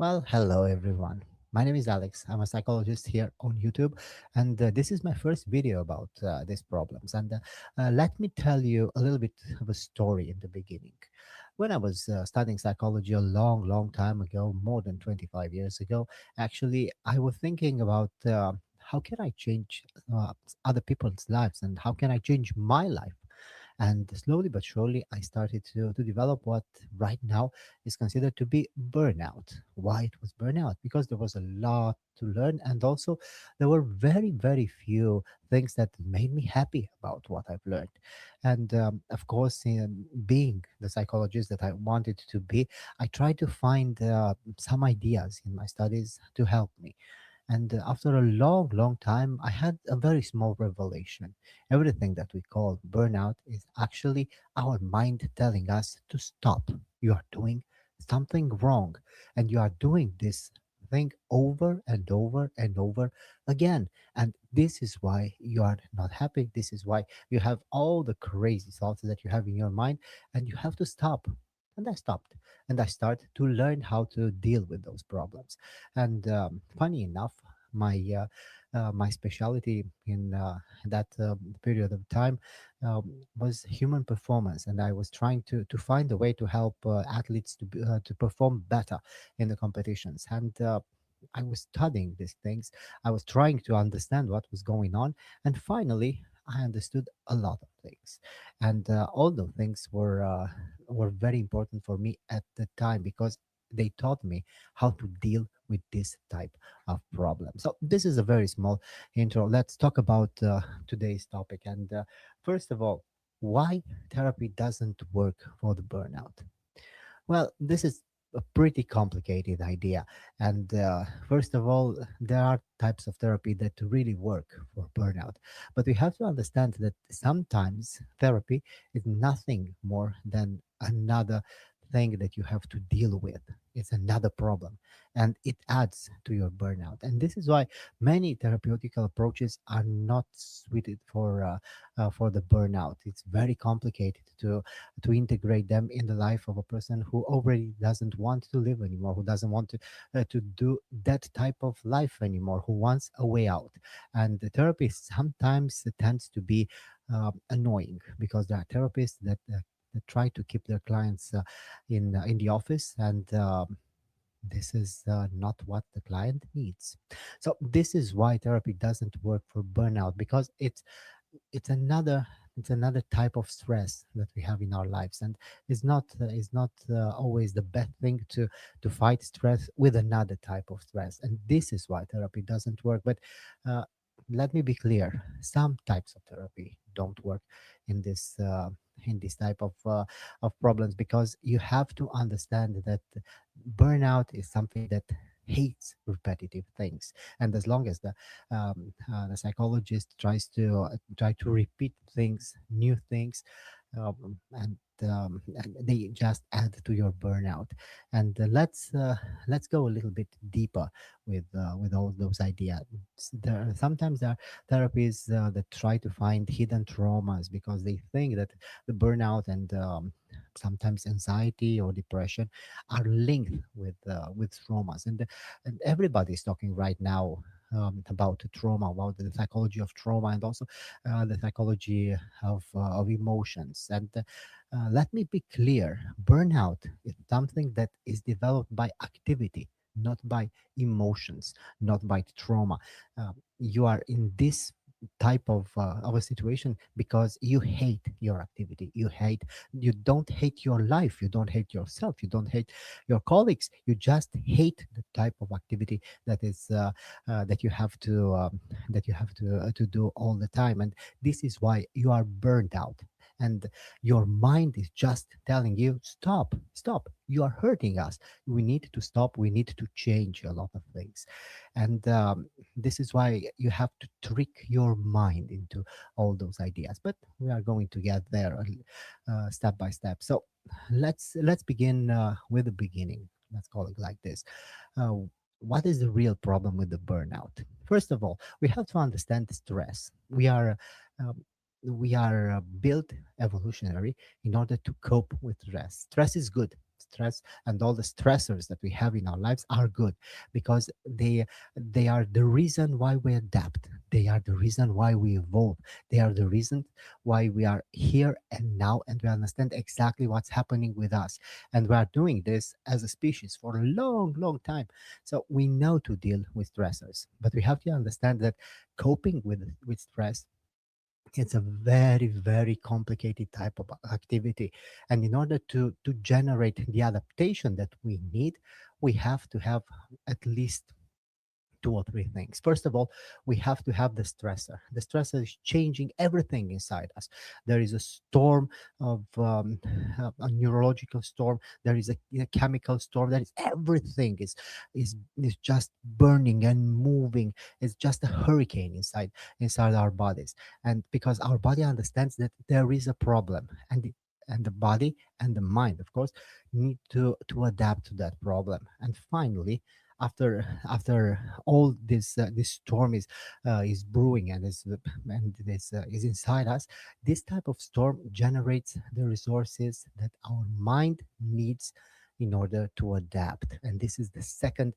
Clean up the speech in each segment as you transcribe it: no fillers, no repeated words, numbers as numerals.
Well, hello everyone. My name is Alex. I'm a psychologist here on YouTube, and this is my first video about these problems. And let me tell you a little bit of a story in the beginning. When I was studying psychology a long, long time ago, more than 25 years ago, actually, I was thinking about how can I change other people's lives and how can I change my life. And slowly but surely, I started to develop what right now is considered to be burnout. Why it was burnout? Because there was a lot to learn, and also there were very, very few things that made me happy about what I've learned. And of course, in being the psychologist that I wanted to be, I tried to find some ideas in my studies to help me. And after a long, long time, I had a very small revelation. Everything that we call burnout is actually our mind telling us to stop. You are doing something wrong, and you are doing this thing over and over and over again. And this is why you are not happy. This is why you have all the crazy thoughts that you have in your mind, and you have to stop. And I stopped, and I started to learn how to deal with those problems. And funny enough, my specialty in that period of time was human performance, and I was trying to find a way to help athletes to perform better in the competitions. And I was studying these things. I was trying to understand what was going on, and finally, I understood a lot of things, and all those things were very important for me at the time because they taught me how to deal with this type of problem. So this is a very small intro. Let's talk about today's topic. And first of all, why therapy doesn't work for the burnout? Well, this is a pretty complicated idea. And first of all, there are types of therapy that really work for burnout. But we have to understand that sometimes therapy is nothing more than another thing that you have to deal with. It's another problem and it adds to your burnout. And this is why many therapeutical approaches are not suited for the burnout. It's very complicated to integrate them in the life of a person who already doesn't want to live anymore, who doesn't want to do that type of life anymore, who wants a way out. And the therapist sometimes tends to be annoying because there are therapists that try to keep their clients in the office, and this is not what the client needs. So this is why therapy doesn't work for burnout, because it's another it's another type of stress that we have in our lives, and it's not always the best thing to fight stress with another type of stress. And this is why therapy doesn't work. But uh, let me be clear, some types of therapy don't work in this type of problems, because you have to understand that burnout is something that hates repetitive things. And as long as the psychologist try to repeat things, new things, and they just add to your burnout. And let's go a little bit deeper with all those ideas. Sometimes there are therapies that try to find hidden traumas because they think that the burnout and sometimes anxiety or depression are linked with traumas. And everybody is talking right now about trauma, about the psychology of trauma, and also the psychology of emotions. And let me be clear, burnout is something that is developed by activity, not by emotions, not by trauma. You are in this type of a situation because you hate your activity. You don't hate your life, you don't hate yourself, you don't hate your colleagues, you just hate the type of activity that you have to do all the time. And this is why you are burned out, and your mind is just telling you, stop, stop, you are hurting us, we need to stop, we need to change a lot of things. And this is why you have to trick your mind into all those ideas. But we are going to get there step by step. So let's begin with the beginning. Let's call it like this. uh, what is the real problem with the burnout? First of all, we have to understand the stress. Um, we are built evolutionary in order to cope with stress. Stress is good. stress and all the stressors that we have in our lives are good, because they are the reason why we adapt. They are the reason why we evolve. They are the reason why we are here and now, and we understand exactly what's happening with us. And we are doing this as a species for a long, long time. So we know to deal with stressors, but we have to understand that coping with stress, it's a very, very complicated type of activity. And in order to generate the adaptation that we need, we have to have at least two or three things. First of all, we have to have the stressor. The stressor is changing everything inside us. There is a storm of a neurological storm. There is a chemical storm. There is everything is just burning and moving. It's just a hurricane inside our bodies. And because our body understands that there is a problem, and the body and the mind, of course, need to adapt to that problem. And finally, after all this storm is brewing and is inside us, this type of storm generates the resources that our mind needs in order to adapt. And this is the second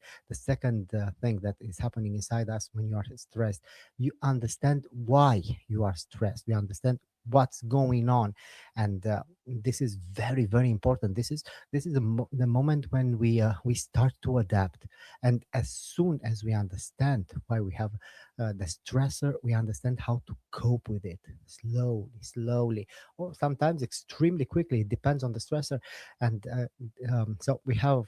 thing that is happening inside us. When you are stressed, you understand why you are stressed. You understand what's going on. And this is very, very important. This is the moment when we start to adapt. And as soon as we understand why we have the stressor, we understand how to cope with it slowly, or sometimes extremely quickly. It depends on the stressor. And so we have,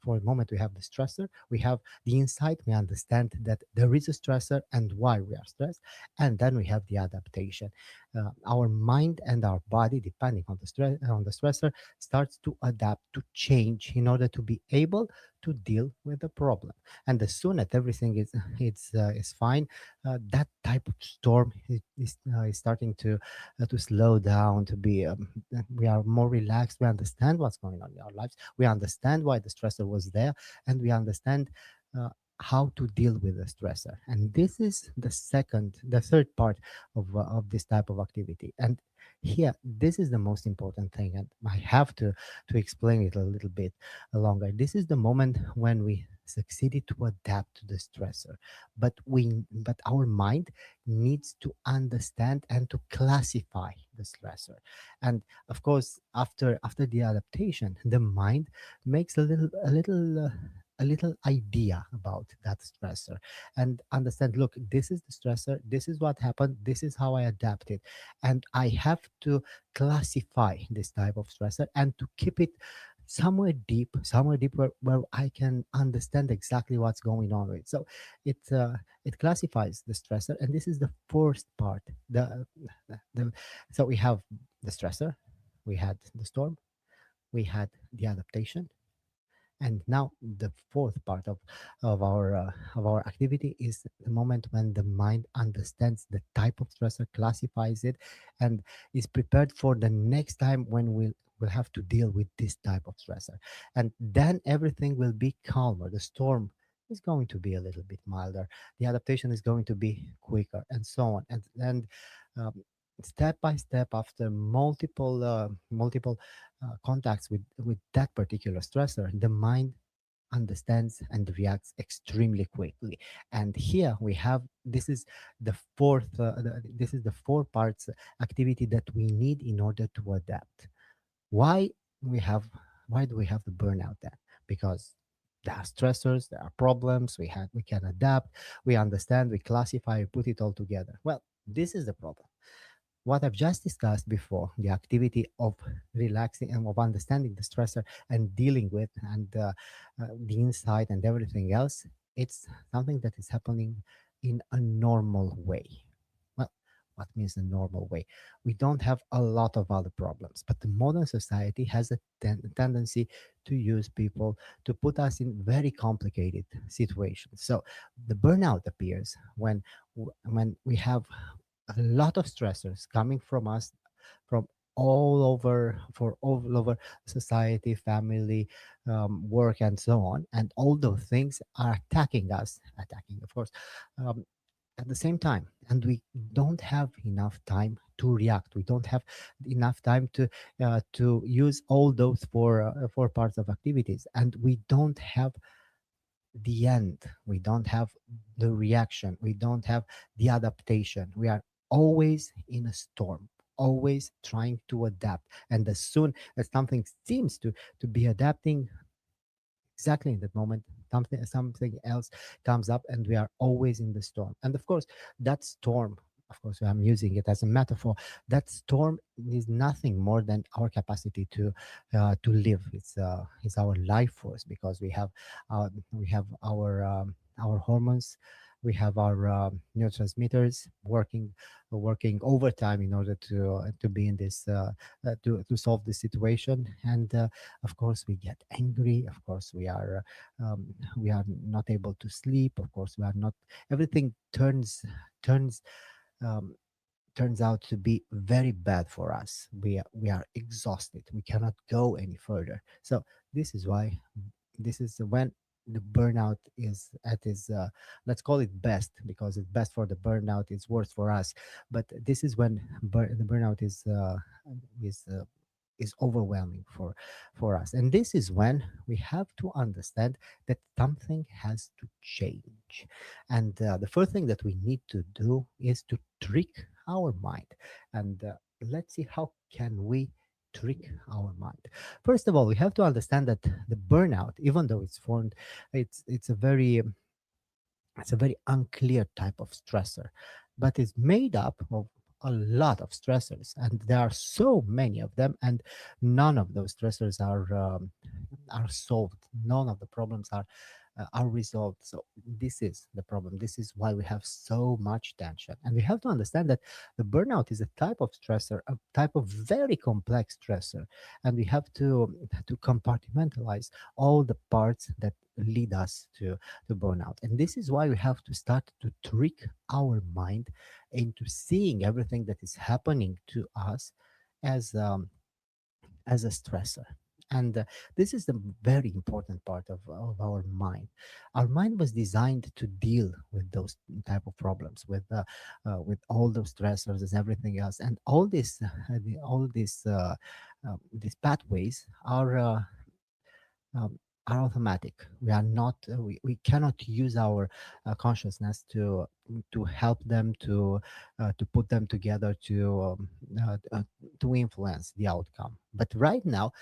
for a moment, we have the stressor, we have the insight, we understand that there is a stressor and why we are stressed. And then we have the adaptation. Our mind and our body, depending on the stressor, starts to adapt, to change in order to be able to deal with the problem. And as soon as everything is fine, that type of storm is starting to slow down, to be we are more relaxed. We understand what's going on in our lives. We understand why the stressor was there, and we understand uh, how to deal with the stressor. And this is the third part of this type of activity. And here, this is the most important thing, and I have to explain it a little bit longer. This is the moment when we succeeded to adapt to the stressor, but our mind needs to understand and to classify the stressor. And of course, after the adaptation, the mind makes a little idea about that stressor, and understand, look, this is the stressor, this is what happened, this is how I adapted, and I have to classify this type of stressor and to keep it somewhere deep where I can understand exactly what's going on with it. So it classifies the stressor, and this is the first part. The so we have the stressor, we had the storm, we had the adaptation, and now the fourth part of our activity is the moment when the mind understands the type of stressor, classifies it, and is prepared for the next time when we'll have to deal with this type of stressor. And then everything will be calmer. The storm is going to be a little bit milder. The adaptation is going to be quicker, and so on. And um, step by step, after multiple contacts with that particular stressor, the mind understands and reacts extremely quickly. And here we have, this is the four parts activity that we need in order to adapt. why we have why do we have the burnout then? Because there are stressors, there are problems, we can adapt, we understand, we classify, we put it all together. Well, this is the problem. What I've just discussed before, the activity of relaxing and of understanding the stressor and dealing with, and the insight and everything else, it's something that is happening in a normal way. Well, what means a normal way? We don't have a lot of other problems, but the modern society has a tendency to use people to put us in very complicated situations. So the burnout appears when we have a lot of stressors coming from us, from all over society, family, work, and so on, and all those things are attacking us, of course, um, at the same time, and we don't have enough time to react. We don't have enough time to use all those four parts of activities, and we don't have the end. We don't have the reaction. We don't have the adaptation. We are always in a storm, always trying to adapt. And as soon as something seems to be adapting, exactly in that moment, something else comes up, and we are always in the storm. And of course, that storm, of course, I'm using it as a metaphor. That storm is nothing more than our capacity to live. It's our life force, because we have our hormones, we have our neurotransmitters working overtime in order to be in this to solve the situation. And of course, we get angry. Of course, we are not able to sleep. Of course, we are not. Everything turns um, turns out to be very bad for us. We are exhausted. We cannot go any further. So this is why this is when the burnout is at its let's call it best, because it's best for the burnout, it's worse for us. But this is when the burnout is uh, is overwhelming for us. And this is when we have to understand that something has to change. And the first thing that we need to do is to trick our mind. And let's see, how can we trick our mind? First of all, we have to understand that the burnout, even though it's formed, it's a very it's a very unclear type of stressor, but it's made up of a lot of stressors, and there are so many of them, and none of those stressors are solved. None of the problems are resolved. So this is the problem. This is why we have so much tension, and we have to understand that the burnout is a type of stressor, a type of very complex stressor, and we have to compartmentalize all the parts that lead us to burnout. And this is why we have to start to trick our mind into seeing everything that is happening to us as as a stressor. And this is the very important part of our mind. Our mind was designed to deal with those type of problems, with all those stressors and everything else. And all these pathways um, are automatic. We are not. We cannot use our consciousness to help them to put them together to influence the outcome. But right now,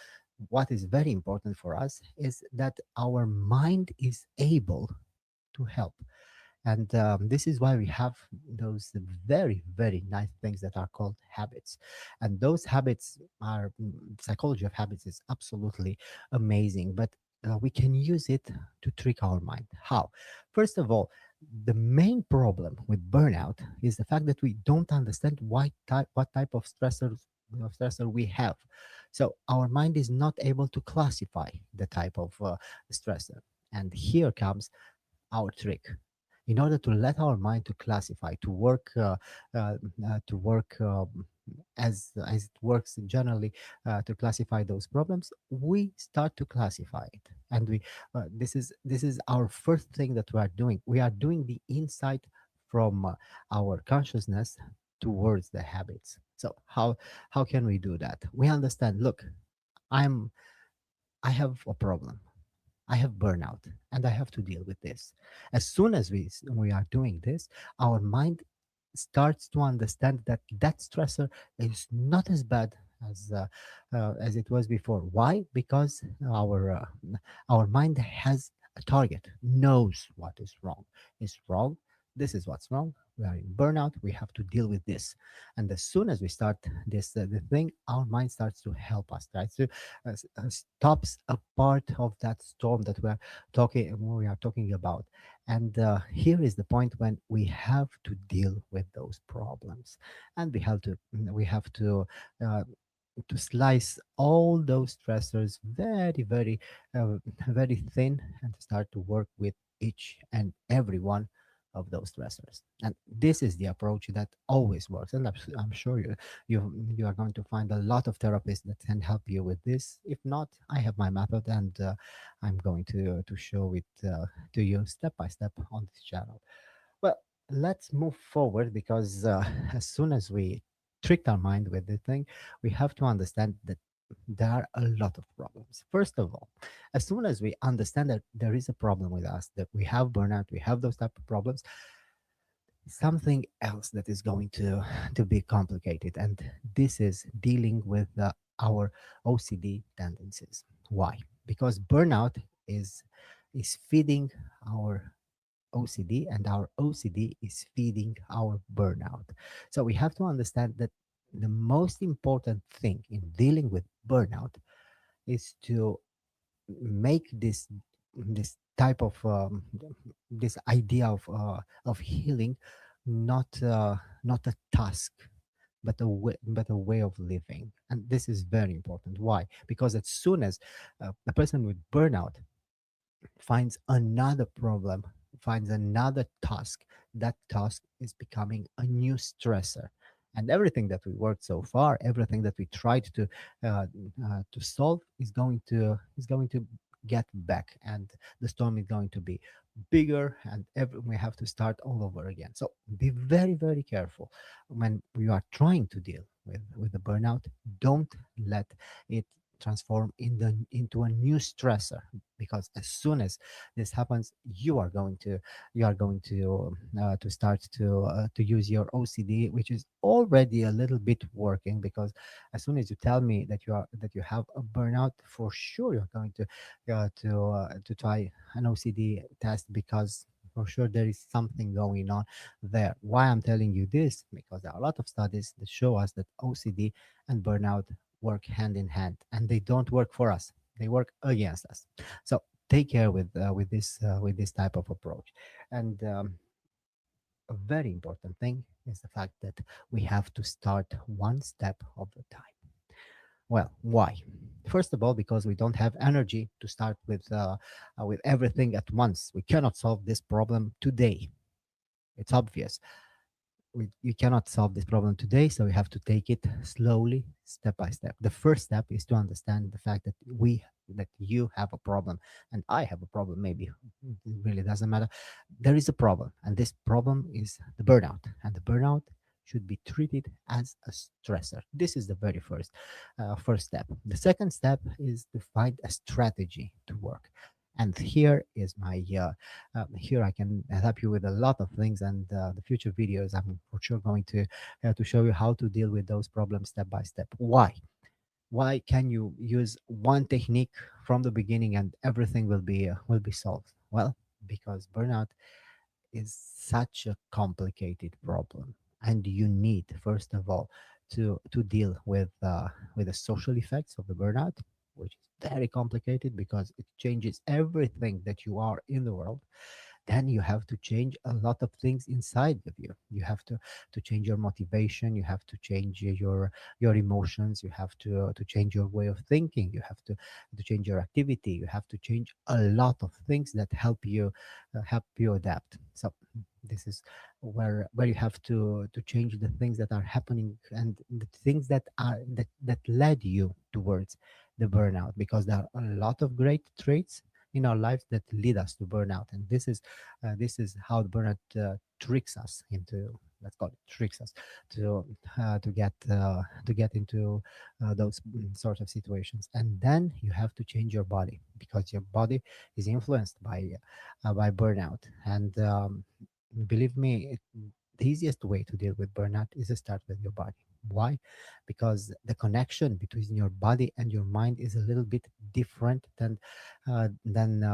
what is very important for us is that our mind is able to help. And this is why we have those very, very nice things that are called habits. And those habits are, psychology of habits is absolutely amazing, but we can use it to trick our mind. How? First of all, the main problem with burnout is the fact that we don't understand what type of stressor we have. So our mind is not able to classify the type of stressor. And here comes our trick. In order to let our mind to classify, to work as it works generally, to classify those problems, we start to classify it. And we this is our first thing that we are doing. We are doing the insight from our consciousness towards the habits. So how can we do that? We understand, look, i'm I have a problem. I have burnout, and I have to deal with this. As soon as we are doing this, our mind starts to understand that that stressor is not as bad as it was before. Why? Because our mind has a target, knows what is wrong. Is wrong. This is what's wrong. We are in burnout. We have to deal with this. And as soon as we start the thing, our mind starts to help us. Tries to stops a part of that storm that we are talking about. And here is the point when we have to deal with those problems, and we have to slice all those stressors very, very, very thin, and to start to work with each and every one of those stressors. And this is the approach that always works. And I'm sure you are going to find a lot of therapists that can help you with this. If not, I have my method, and I'm going to show it to you step by step on this channel. Well, let's move forward because as soon as we tricked our mind with the thing, we have to understand that there are a lot of problems. First of all, as soon as we understand that there is a problem with us, that we have burnout, we have those type of problems, something else that is going to be complicated, and this is dealing with our OCD tendencies. Why? Because burnout is is feeding our OCD, and our OCD is feeding our burnout. So we have to understand that the most important thing in dealing with burnout is to make this type of this idea of healing not not a task, but a way of living. And this is very important. Why? Because as soon as a person with burnout finds another problem, finds another task, that task is becoming a new stressor. And everything that we worked so far, everything that we tried to solve is going to get back, and the storm is going to be bigger, and we have to start all over again. So be very, very careful when you are trying to deal with the burnout. Don't let it transform into a new stressor, because as soon as this happens, you are going to start to use your OCD, which is already a little bit working. Because as soon as you tell me that you have a burnout, for sure you're going to try an OCD test, because for sure there is something going on there. Why I'm telling you this? Because there are a lot of studies that show us that OCD and burnout work hand in hand, and they don't work for us, they work against us. So take care with this type of approach. And a very important thing is the fact that we have to start one step of the time. Well, why? First of all, because we don't have energy to start with everything at once. We cannot solve this problem today. It's obvious. You cannot solve this problem today, so we have to take it slowly, step by step. The first step is to understand the fact that you have a problem and I have a problem. Maybe it really doesn't matter. There is a problem, and this problem is the burnout, and the burnout should be treated as a stressor. This is the very first step. The second step is to find a strategy to work. And here is my here I can help you with a lot of things, and the future videos I'm for sure going to show you how to deal with those problems step by step. Why can you use one technique from the beginning and everything will be solved? Well, because burnout is such a complicated problem, and you need, first of all, to deal with the social effects of the burnout, which is very complicated because it changes everything that you are in the world. Then you have to change a lot of things inside of you. You have to change your motivation, you have to change your emotions, you have to change your way of thinking, you have to change your activity, you have to change a lot of things that help you adapt. So this is where you have to change the things that are happening, and the things that led you towards the burnout, because there are a lot of great traits in our lives that lead us to burnout. And this is how the burnout tricks us into, let's call it tricks us to get into those sort of situations. And then you have to change your body, because your body is influenced by burnout. And believe me, the easiest way to deal with burnout is to start with your body. Why? Because the connection between your body and your mind is a little bit different than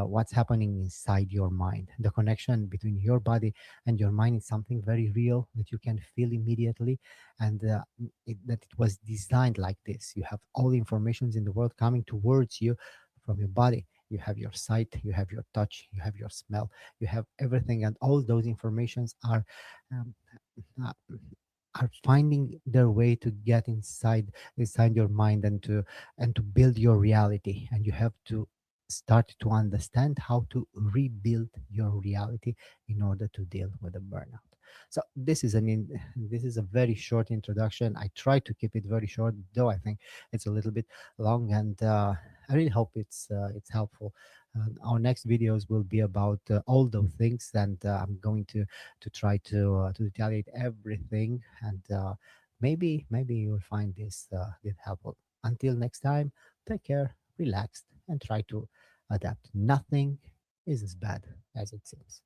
what's happening inside your mind. The connection between your body and your mind is something very real that you can feel immediately, and that it was designed like this. You have all the informations in the world coming towards you from your body. You have your sight, you have your touch, you have your smell, you have everything, and all those informations um, uh, are finding their way to get inside your mind, and to build your reality. And you have to start to understand how to rebuild your reality in order to deal with the burnout. So this is a very short introduction. I try to keep it very short, though I think it's a little bit long, and I really hope it's helpful Our next videos will be about all those things, and I'm going to try to retaliate everything, and maybe you will find this helpful. Until next time, take care, relax, and try to adapt. Nothing is as bad as it seems.